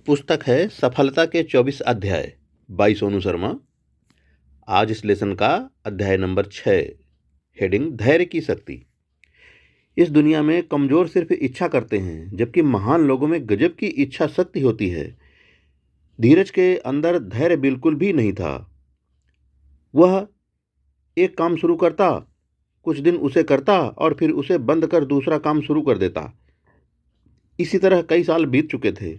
पुस्तक है सफलता के 24 अध्याय बाई सोनू शर्मा। आज इस लेसन का अध्याय नंबर 6, हेडिंग धैर्य की शक्ति। इस दुनिया में कमजोर सिर्फ इच्छा करते हैं, जबकि महान लोगों में गजब की इच्छा शक्ति होती है। धीरज के अंदर धैर्य बिल्कुल भी नहीं था। वह एक काम शुरू करता, कुछ दिन उसे करता और फिर उसे बंद कर दूसरा काम शुरू कर देता। इसी तरह कई साल बीत चुके थे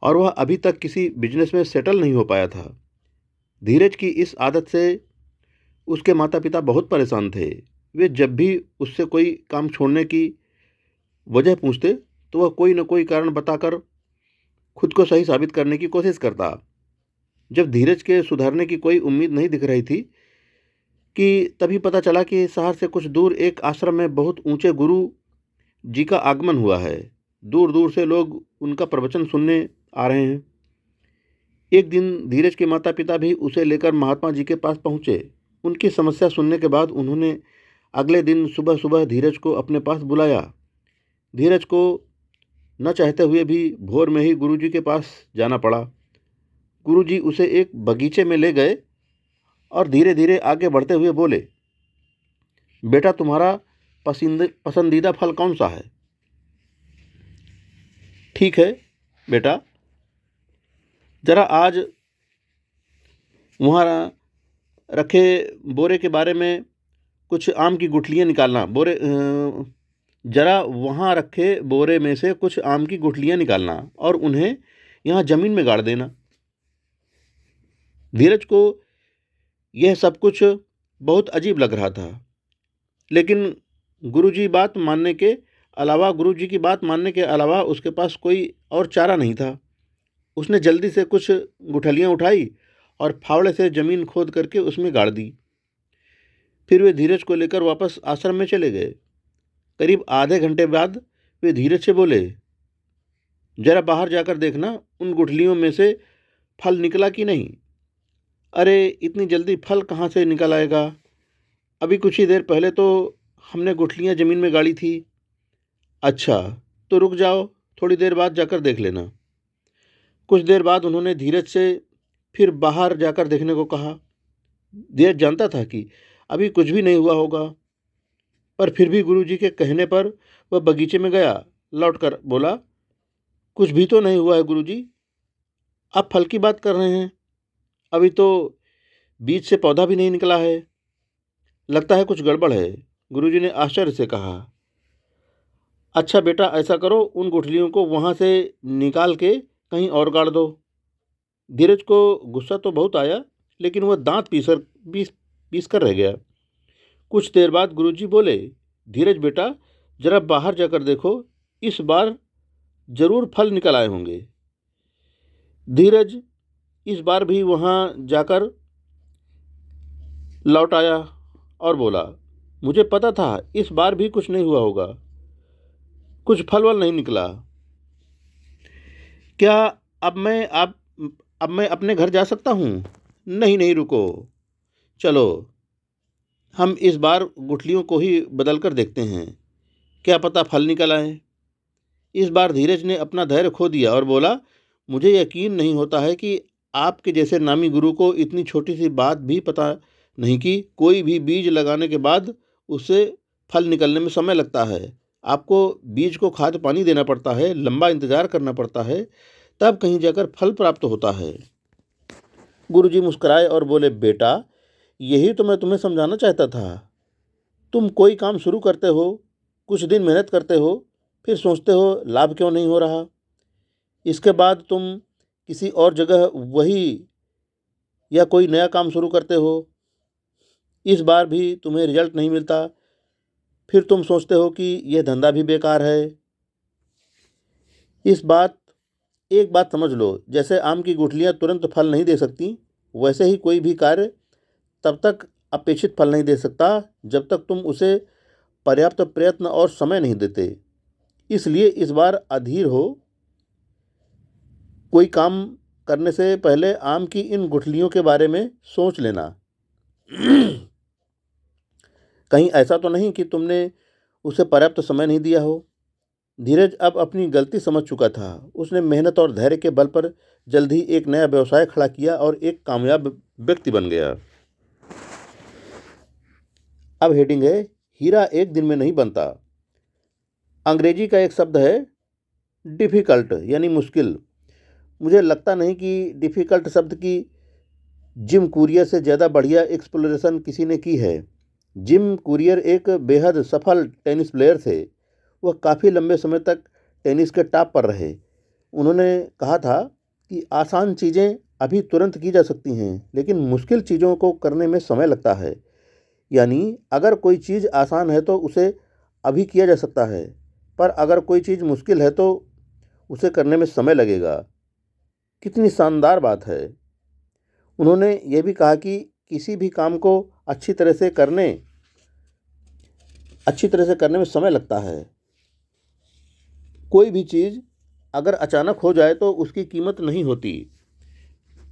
और वह अभी तक किसी बिजनेस में सेटल नहीं हो पाया था। धीरज की इस आदत से उसके माता पिता बहुत परेशान थे। वे जब भी उससे कोई काम छोड़ने की वजह पूछते तो वह कोई न कोई कारण बताकर खुद को सही साबित करने की कोशिश करता। जब धीरज के सुधरने की कोई उम्मीद नहीं दिख रही थी कि तभी पता चला कि शहर से कुछ दूर एक आश्रम में बहुत ऊंचे गुरु जी का आगमन हुआ है। दूर दूर से लोग उनका प्रवचन सुनने आ रहे हैं। एक दिन धीरज के माता पिता भी उसे लेकर महात्मा जी के पास पहुँचे। उनकी समस्या सुनने के बाद उन्होंने अगले दिन सुबह सुबह धीरज को अपने पास बुलाया। धीरज को न चाहते हुए भी भोर में ही गुरुजी के पास जाना पड़ा। गुरुजी उसे एक बगीचे में ले गए और धीरे धीरे आगे बढ़ते हुए बोले, बेटा तुम्हारा पसंदीदा फल कौन सा है? ठीक है बेटा, जरा आज वहाँ रखे बोरे के बारे में कुछ आम की गुठलियाँ निकालना। जरा वहाँ रखे बोरे में से कुछ आम की गुठलियाँ निकालना और उन्हें यहाँ जमीन में गाड़ देना। धीरज को यह सब कुछ बहुत अजीब लग रहा था, लेकिन गुरुजी की बात मानने के अलावा उसके पास कोई और चारा नहीं था। उसने जल्दी से कुछ गुठलियाँ उठाई और फावड़े से जमीन खोद करके उसमें गाड़ दी। फिर वे धीरज को लेकर वापस आश्रम में चले गए। करीब आधे घंटे बाद वे धीरज से बोले, जरा बाहर जाकर देखना उन गुठलियों में से फल निकला कि नहीं। अरे इतनी जल्दी फल कहाँ से निकल आएगा? अभी कुछ ही देर पहले तो हमने गुठलियाँ जमीन में गाड़ी थी। अच्छा तो रुक जाओ, थोड़ी देर बाद जाकर देख लेना। कुछ देर बाद उन्होंने धीरज से फिर बाहर जाकर देखने को कहा। धीरज जानता था कि अभी कुछ भी नहीं हुआ होगा, पर फिर भी गुरुजी के कहने पर वह बगीचे में गया। लौटकर बोला, कुछ भी तो नहीं हुआ है गुरुजी, आप फल की बात कर रहे हैं। अभी तो बीज से पौधा भी नहीं निकला है, लगता है कुछ गड़बड़ है। गुरुजी ने आश्चर्य से कहा। अच्छा बेटा, ऐसा करो, उन गुठलियों को वहाँ से निकाल के कहीं और गाड़ दो। धीरज को गुस्सा तो बहुत आया, लेकिन वह दांत पीस कर रह गया। कुछ देर बाद गुरुजी बोले, धीरज बेटा, जरा बाहर जाकर देखो, इस बार जरूर फल निकल आए होंगे। धीरज इस बार भी वहाँ जाकर लौट आया और बोला, मुझे पता था इस बार भी कुछ नहीं हुआ होगा, कुछ फल वल नहीं निकला। क्या अब मैं अपने घर जा सकता हूँ? नहीं रुको, चलो हम इस बार गुठलियों को ही बदल कर देखते हैं, क्या पता फल निकल आए। इस बार धीरज ने अपना धैर्य खो दिया और बोला, मुझे यकीन नहीं होता है कि आपके जैसे नामी गुरु को इतनी छोटी सी बात भी पता नहीं कि कोई भी बीज लगाने के बाद उससे फल निकलने में समय लगता है। आपको बीज को खाद पानी देना पड़ता है, लंबा इंतजार करना पड़ता है, तब कहीं जाकर फल प्राप्त होता है। गुरुजी मुस्कुराए और बोले, बेटा यही तो मैं तुम्हें समझाना चाहता था। तुम कोई काम शुरू करते हो, कुछ दिन मेहनत करते हो, फिर सोचते हो लाभ क्यों नहीं हो रहा। इसके बाद तुम किसी और जगह वही या कोई नया काम शुरू करते हो, इस बार भी तुम्हें रिजल्ट नहीं मिलता, फिर तुम सोचते हो कि यह धंधा भी बेकार है। एक बात समझ लो, जैसे आम की गुठलियाँ तुरंत फल नहीं दे सकती, वैसे ही कोई भी कार्य तब तक अपेक्षित फल नहीं दे सकता जब तक तुम उसे पर्याप्त प्रयत्न और समय नहीं देते। इसलिए इस बार अधीर हो, कोई काम करने से पहले आम की इन गुठलियों के बारे में सोच लेना। कहीं ऐसा तो नहीं कि तुमने उसे पर्याप्त समय नहीं दिया हो। धीरज अब अपनी गलती समझ चुका था। उसने मेहनत और धैर्य के बल पर जल्द ही एक नया व्यवसाय खड़ा किया और एक कामयाब व्यक्ति बन गया। अब हेडिंग है, हीरा एक दिन में नहीं बनता। अंग्रेजी का एक शब्द है डिफ़िकल्ट, यानी मुश्किल। मुझे लगता नहीं कि डिफ़िकल्ट शब्द की जिम कूरियर से ज़्यादा बढ़िया एक्सप्लोरेशन किसी ने की है। जिम कूरियर एक बेहद सफल टेनिस प्लेयर थे। वह काफ़ी लंबे समय तक टेनिस के टॉप पर रहे। उन्होंने कहा था कि आसान चीज़ें अभी तुरंत की जा सकती हैं, लेकिन मुश्किल चीज़ों को करने में समय लगता है। यानी अगर कोई चीज़ आसान है तो उसे अभी किया जा सकता है, पर अगर कोई चीज़ मुश्किल है तो उसे करने में समय लगेगा। कितनी शानदार बात है। उन्होंने ये भी कहा कि किसी भी काम को अच्छी तरह से करने में समय लगता है। कोई भी चीज़ अगर अचानक हो जाए तो उसकी कीमत नहीं होती।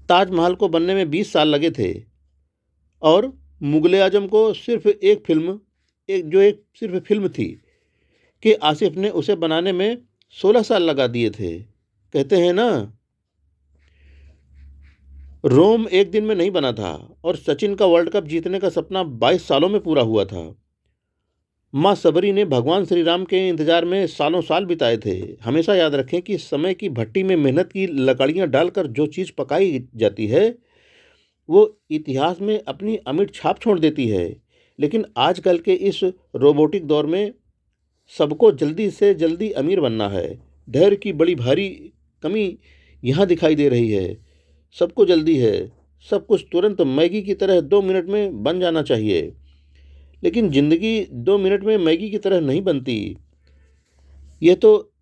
ताजमहल को बनने में 20 साल लगे थे और मुगले आजम को सिर्फ फिल्म थी कि आसिफ ने उसे बनाने में 16 साल लगा दिए थे। कहते हैं ना, रोम एक दिन में नहीं बना था और सचिन का वर्ल्ड कप जीतने का सपना 22 सालों में पूरा हुआ था। माँ सबरी ने भगवान श्री राम के इंतजार में सालों साल बिताए थे। हमेशा याद रखें कि समय की भट्टी में मेहनत की लकड़ियाँ डालकर जो चीज़ पकाई जाती है वो इतिहास में अपनी अमिट छाप छोड़ देती है। लेकिन आजकल के इस रोबोटिक दौर में सबको जल्दी से जल्दी अमीर बनना है। धैर्य की बड़ी भारी कमी यहाँ दिखाई दे रही है। सबको जल्दी है, सब कुछ तुरंत मैगी की तरह 2 मिनट में बन जाना चाहिए, लेकिन ज़िंदगी 2 मिनट में मैगी की तरह नहीं बनती। यह तो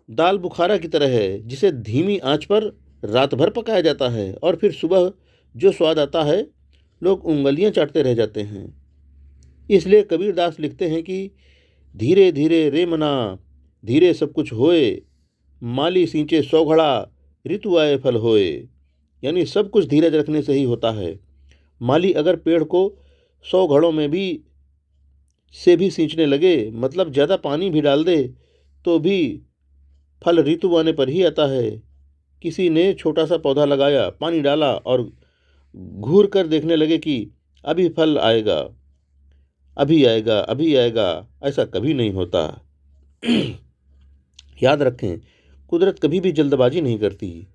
दाल बुखारा की तरह है, जिसे धीमी आंच पर रात भर पकाया जाता है और फिर सुबह जो स्वाद आता है लोग उंगलियां चाटते रह जाते हैं। इसलिए कबीरदास लिखते हैं कि धीरे धीरे रे मना, धीरे सब कुछ होए, माली सींचे 100 घड़ा, ऋतु आए फल होए। यानी सब कुछ धीरज रखने से ही होता है। माली अगर पेड़ को 100 घड़ों में भी सींचने लगे, मतलब ज़्यादा पानी भी डाल दे, तो भी फल ऋतु आने पर ही आता है। किसी ने छोटा सा पौधा लगाया, पानी डाला और घूर कर देखने लगे कि अभी फल आएगा, अभी आएगा, अभी आएगा, ऐसा कभी नहीं होता। याद रखें, कुदरत कभी भी जल्दबाजी नहीं करती।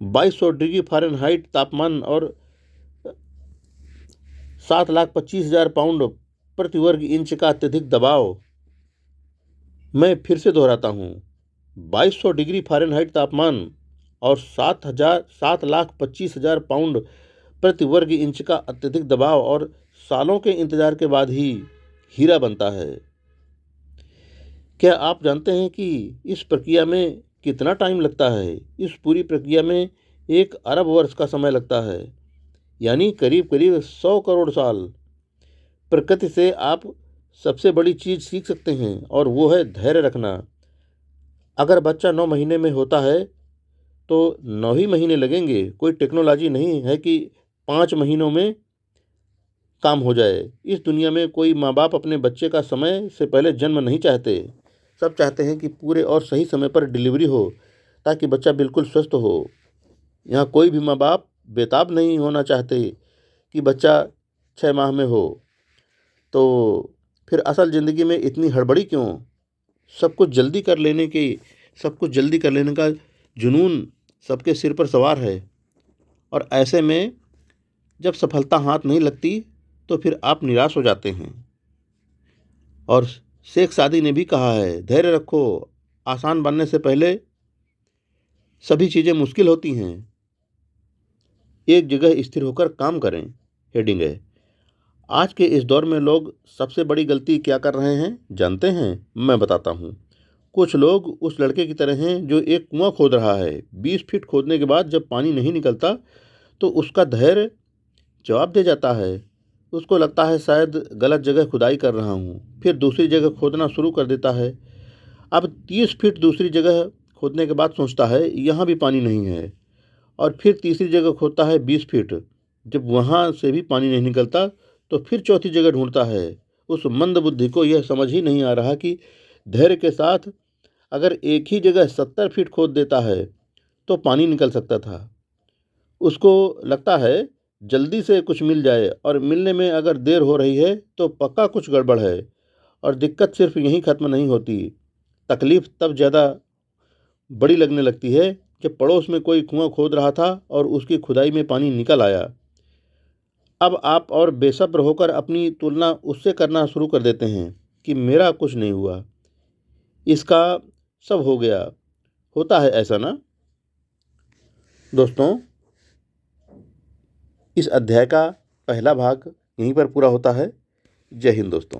2200 डिग्री फ़ारेनहाइट तापमान और 7,25,000 पाउंड प्रति वर्ग इंच का अत्यधिक दबाव। मैं फिर से दोहराता हूँ, 2200 डिग्री फ़ारेनहाइट तापमान और 7,25,000 पाउंड प्रति वर्ग इंच का अत्यधिक दबाव और सालों के इंतजार के बाद ही हीरा बनता है। क्या आप जानते हैं कि इस प्रक्रिया में कितना टाइम लगता है? इस पूरी प्रक्रिया में 1 अरब वर्ष का समय लगता है, यानी करीब करीब 100 करोड़ साल। प्रकृति से आप सबसे बड़ी चीज़ सीख सकते हैं और वो है धैर्य रखना। अगर बच्चा 9 महीने में होता है तो 9 ही महीने लगेंगे। कोई टेक्नोलॉजी नहीं है कि 5 महीनों में काम हो जाए। इस दुनिया में कोई माँ बाप अपने बच्चे का समय से पहले जन्म नहीं चाहते। सब चाहते हैं कि पूरे और सही समय पर डिलीवरी हो ताकि बच्चा बिल्कुल स्वस्थ हो। यहाँ कोई भी माँ बाप बेताब नहीं होना चाहते कि बच्चा 6 माह में हो। तो फिर असल ज़िंदगी में इतनी हड़बड़ी क्यों? सब कुछ जल्दी कर लेने का जुनून सबके सिर पर सवार है और ऐसे में जब सफलता हाथ नहीं लगती तो फिर आप निराश हो जाते हैं। और शेख सादी ने भी कहा है, धैर्य रखो, आसान बनने से पहले सभी चीज़ें मुश्किल होती हैं। एक जगह स्थिर होकर काम करें। हेडिंग है, आज के इस दौर में लोग सबसे बड़ी गलती क्या कर रहे हैं जानते हैं? मैं बताता हूँ। कुछ लोग उस लड़के की तरह हैं जो एक कुआं खोद रहा है। 20 फीट खोदने के बाद जब पानी नहीं निकलता तो उसका धैर्य जवाब दे जाता है। उसको लगता है शायद गलत जगह खुदाई कर रहा हूँ। फिर दूसरी जगह खोदना शुरू कर देता है। अब 30 फीट दूसरी जगह खोदने के बाद सोचता है यहाँ भी पानी नहीं है, और फिर तीसरी जगह खोदता है 20 फीट। जब वहाँ से भी पानी नहीं निकलता तो फिर चौथी जगह ढूंढता है। उस मंद बुद्धि को यह समझ ही नहीं आ रहा कि धैर्य के साथ अगर एक ही जगह 70 फीट खोद देता है तो पानी निकल सकता था। उसको लगता है जल्दी से कुछ मिल जाए, और मिलने में अगर देर हो रही है तो पक्का कुछ गड़बड़ है। और दिक्कत सिर्फ यहीं ख़त्म नहीं होती, तकलीफ़ तब ज़्यादा बड़ी लगने लगती है कि पड़ोस में कोई कुआं खोद रहा था और उसकी खुदाई में पानी निकल आया। अब आप और बेसब्र होकर अपनी तुलना उससे करना शुरू कर देते हैं कि मेरा कुछ नहीं हुआ, इसका सब हो गया। होता है ऐसा ना दोस्तों? इस अध्याय का पहला भाग यहीं पर पूरा होता है। जय हिंद दोस्तों।